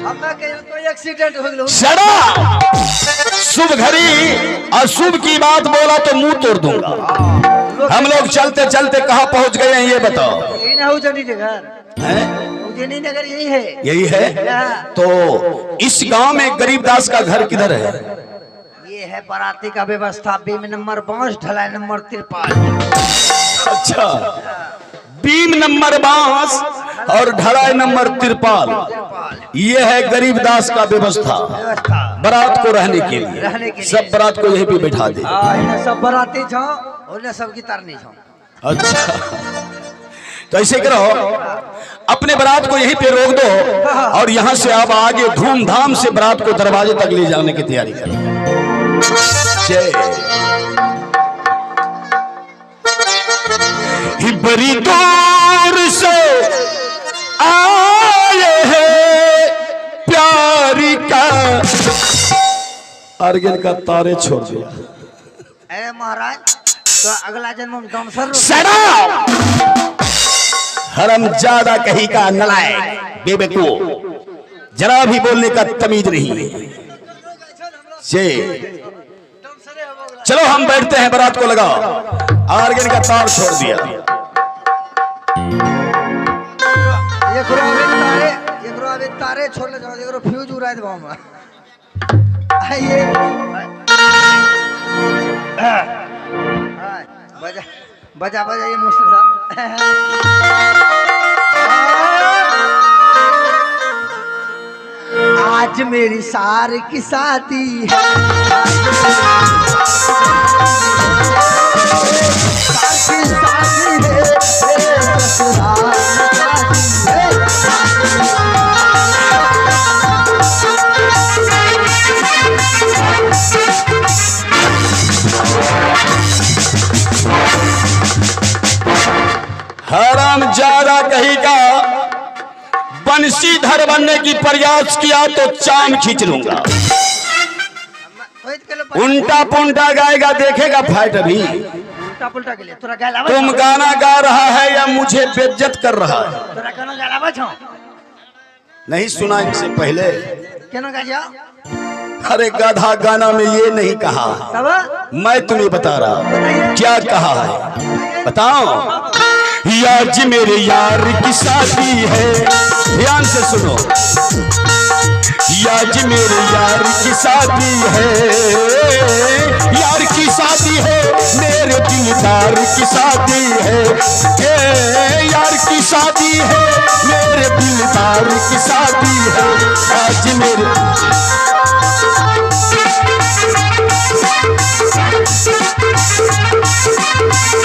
तो एक्सीडेंट हो गया। शराब शुभ घड़ी अशुभ की बात बोला तो मुंह तोड़ दूंगा। हम लोग चलते चलते कहाँ पहुंच गए हैं ये बताओ। यही ना हो जानी उज्जैनी नगर यही है। यही है तो इस गांव में गरीबदास का घर किधर है? ये है बाराती का व्यवस्था। बीम नंबर 5 ढलाई नंबर 53। अच्छा बीम नंबर 5 और ढलाई नंबर 53 ये है गरीबदास का व्यवस्था बारात को रहने के लिए। सब बारात को यहीं पे बैठा दे। सब बाराती छो और सबकी तरनी छो। अच्छा तो ऐसे करो अपने बारात को यहीं पे रोक दो और यहाँ से अब आगे धूमधाम से बारात को दरवाजे तक ले जाने की तैयारी करो। जय बड़ी दूर से आए हैं प्यारी का अर्गन का तारे छोड़ दिया। अरे महाराज तो अगला जन्म डांसर हरम ज्यादा कहीं का नलायक बेवकूफ जरा भी बोलने का तमीज नहीं है। चलो हम बैठते हैं बारात को लगाओ। आर्गन का तार छोड़ दिया। ये तारे छोड़ ले जाओ। फ्यूज उड़ा दे बाबा। ये बजा बजा बजा ये मुश्किल था। आज मेरी सार की शादी है। हरामजादा कहीं का बंशीधर बनने की प्रयास किया तो चांद खींच लूंगा। उल्टा पुल्टा गाएगा देखेगा फाइट। अभी तुम गाना गा रहा है या मुझे बेइज्जत कर रहा है? नहीं सुना इनसे पहले। अरे गधा गाना में ये नहीं कहा। मैं तुम्हें बता रहा क्या कहा है बताओ। आज मेरे यार की शादी है। ध्यान से सुनो। आज मेरे यार की शादी है। यार की शादी है मेरे दिलदार की शादी है। यार की शादी है मेरे दिलदार की शादी है। आज मेरे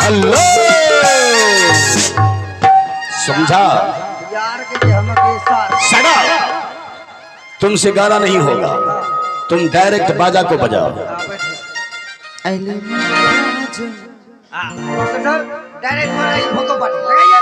अल्लाह समझा यार के हम सड़ा तुमसे गाना नहीं होगा। तुम डायरेक्ट बाजा को बजाओ। डायरेक्ट फोटो लगाइए।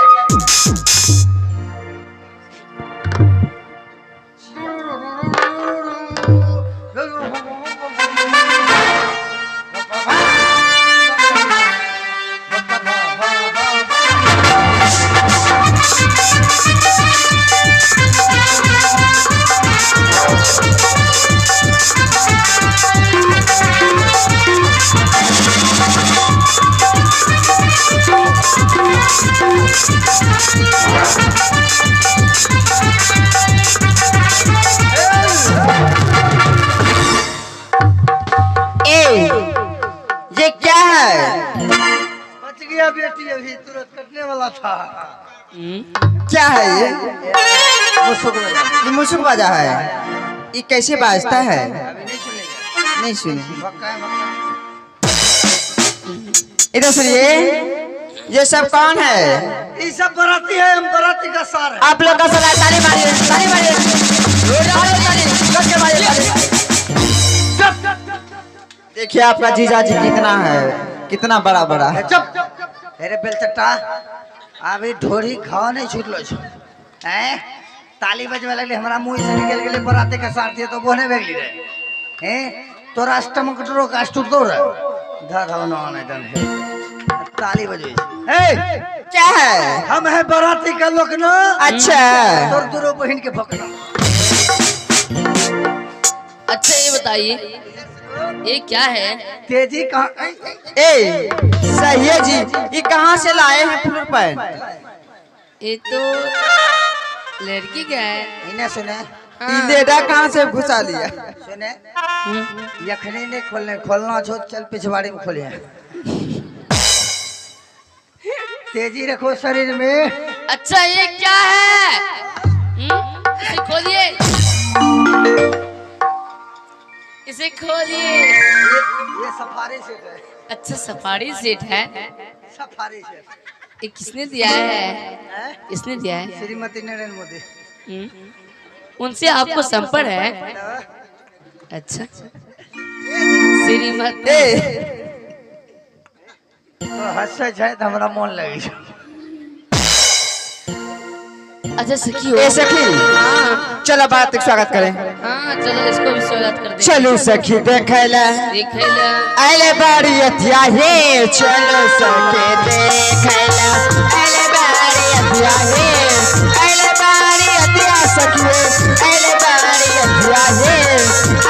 ये क्या है? बच गया बेटी अभी तुरंत कटने वाला था। क्या है ये? मुसुक बाजा है। ये कैसे बाजता है? नहीं सुनी। इधर सुनिए। ये सब कौन है? ये सब बाराती है। हम बाराती का सार है। आप लोग का सारा ताली मारिए ताली मारिए ताली। देखिए आपका जीजा जी कितना है, कितना बड़ा बड़ा है। चुप अरे बेलचट्टा अभी ढोरी खाओ नहीं छूटलो हैं। ताली बजवे लगले हमरा मुंह से निकल गेले बराते का सार दिए तो बोने बेगली रे हैं। तो राष्ट्र मकटरो का स्टूट दो रे धर हो ना नहीं दन ताली बजवे ए क्या है? हम है बराती का लोग ना। अच्छा तोर दुरो बहन के भकना बताइए ये क्या है? तेजी कहाँ? ए सही है जी, ये कहाँ से लाए हैं फ्लोर पैंट? ये तो लड़की क्या है? इन्हें सुने, ये लेडा कहाँ से घुसा लिया? सुने, यखनी ने खोलना छो, चल पिछवाड़ी में खोलिए। तेजी रखो शरीर में। अच्छा ये क्या है? इसे खोलिए, इसे खोलिए। ये सफारी सेट है। अच्छा सफारी सेट है। सफारी सेट ये किसने दिया है? है? किसने दिया है? श्रीमती नरेंद्र मोदी। उनसे आपको संपर्क है? अच्छा श्रीमती। तो हंसे जाए तो हमारा मन लगे। अच्छा सखी हो। ए सखी, चलो बात का स्वागत करें। हाँ चलो इसको भी स्वागत कर दे। चलो सखी देखे ला, देखे ला। अले बारी अथिया हे, चलो सखी देखे ला, अले बारी अथिया हे, अले बारी अथिया सखी, अले बारी अथिया हे,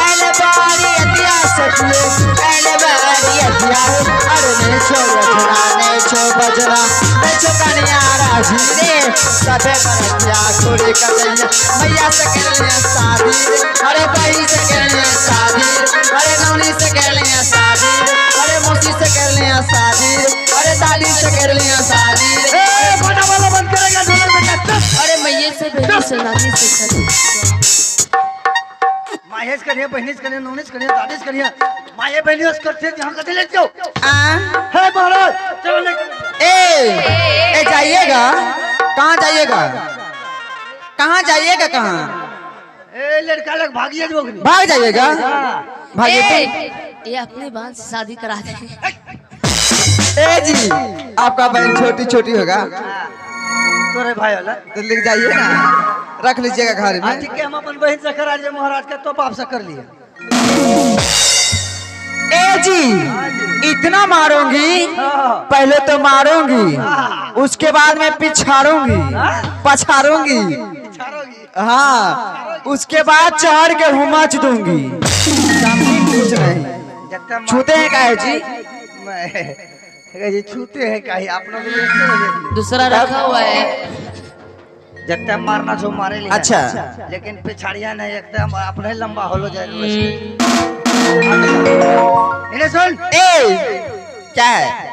अले बारी अथिया सखी, अले बारी अथिया हे। अरे नहीं छो बजना, नहीं छो बजना, नहीं छो कन्या राजी रे, सबे बरतिया खोरे कन्या, मैया से कन्या शादी रे, अरे भाई से कन्या शादी रे, अरे नौनी से कन्या शादी रे, अरे मौसी से कन्या शादी रे, अरे दादी से कन्या शादी रे। ए गाना वाला बंद करेगा ढोलक बजा। अरे मैये से बहनी से नानी से शादी। माहेश करिए, बहनीस करिए, नौनीस करिए, दादीस करिए, माये बहनियों से करते जहाँ का ले जाओ। है महाराज, चलो ले। ए जाइएगा कहाँ? जाइएगा कहाँ? जाइएगा कहाँ? ए लड़का लोग भागिए जो भाग जाइएगा, भागिए तो। ये अपने बहन से शादी करा दे। ए जी, आपका बहन छोटी छोटी होगा तोरे भाई वाला तो लिख जाइए ना, रख लीजिएगा घर में। ठीक है, हम अपन बहन से करा लिए महाराज का, तो बाप से कर लिए। ए जी, इतना मारूंगी, पहले तो मारूंगी, उसके बाद में पिछाड़ूंगी, पछाड़ूंगी, हाँ, उसके बाद चढ़ के हुमच दूंगी। कुछ नहीं छूते हैं काहे जी? जी छूते हैं काहे? आप लोग दूसरा रखा हुआ है। जब तक मारना छो मारे लिया। अच्छा, लेकिन पिछाड़िया नहीं, एकदम अपने लंबा होलो जाए। इन्हें सुन, क्या है?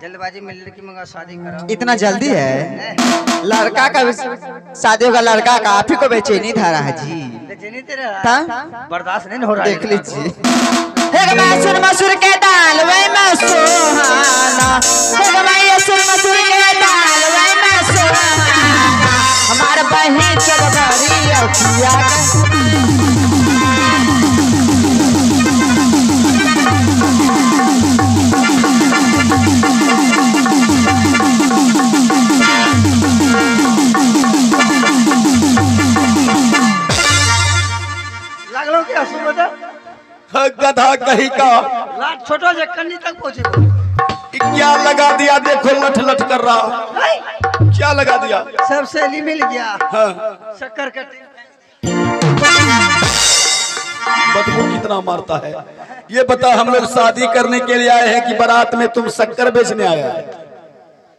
जल्दबाजी में लड़की मंगा शादी करो। इतना जल्दी है? लड़का का शादी होगा, लड़का का आप ही को बेचैनी धारा है जी। बेचैनी तेरा था? बर्दाश्त नहीं हो रहा। देख लीजिए। मसूर मसूर के दाल वही में सुहाना, मसूर मसूर के दाल वही में सुहाना, हमारे बहन चरबरी अखिया लागलो क्या सुबह गधा कहीं का लाट छोटो से कन्नी तक पहुंचे। क्या लगा दिया? देखो लठ लठ कर रहा, क्या लगा दिया? सब सहेली मिल गया। हाँ। शक्कर कटे। बदबू कितना मारता है। ये बता, हम लोग शादी करने के लिए आए हैं कि बारात में तुम शक्कर बेचने आया है?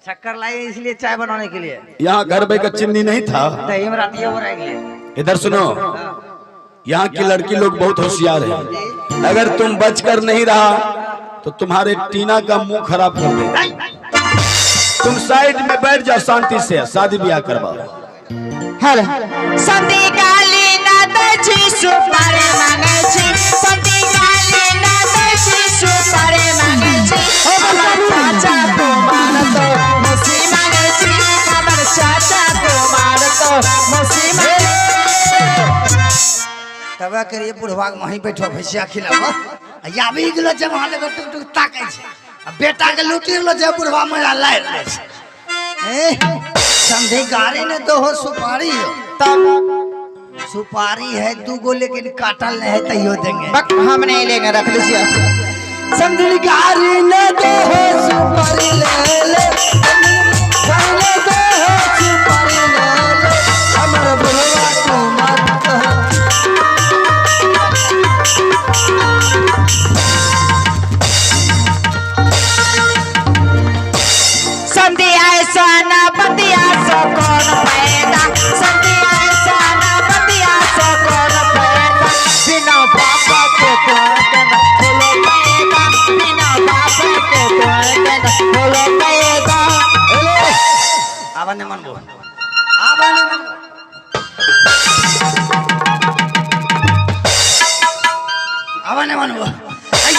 शक्कर लाई इसलिए चाय बनाने के लिए। यहाँ घर में का चीनी नहीं था? दही में राती हो रही। इधर सुनो, यहाँ की लड़की लोग बहुत होशियार है। अगर तुम बचकर नहीं रहा तो तुम्हारे टीना का मुंह खराब कर दे। तुम साइड में बैठ जाओ, शांति से शादी ब्याह करवाओ। हेलो संती काली ना दची सुपारे मांगे छी, संती काली ना दची सुपारे मांगे छी, हमर चाचा को मार तो मसी मांगे छी, हमर चाचा को मार तो मसी मांगे। तबा करिए बुढ़वा के वहीं बैठो भैंसिया खिलावा। या भी गेलो जब वहां लगे टुक टुक ताकै छै, बेटा के लूटी गेलो जब बुढ़वा मजा लाय ले छै। समझे गाड़ी ने तो हो सुपारी हो, तब सुपारी है 2 गो, लेकिन काटल नहीं है तैयो देंगे। बक हम नहीं लेंगे, रख लीजिए। समझे गाड़ी ने तो हो सुपारी ले ले, गाड़ी ने तो हो सुपारी ले ले, हमर बुढ़वा को मत आवाने मानबो आवाने मानबो आवाने मानबो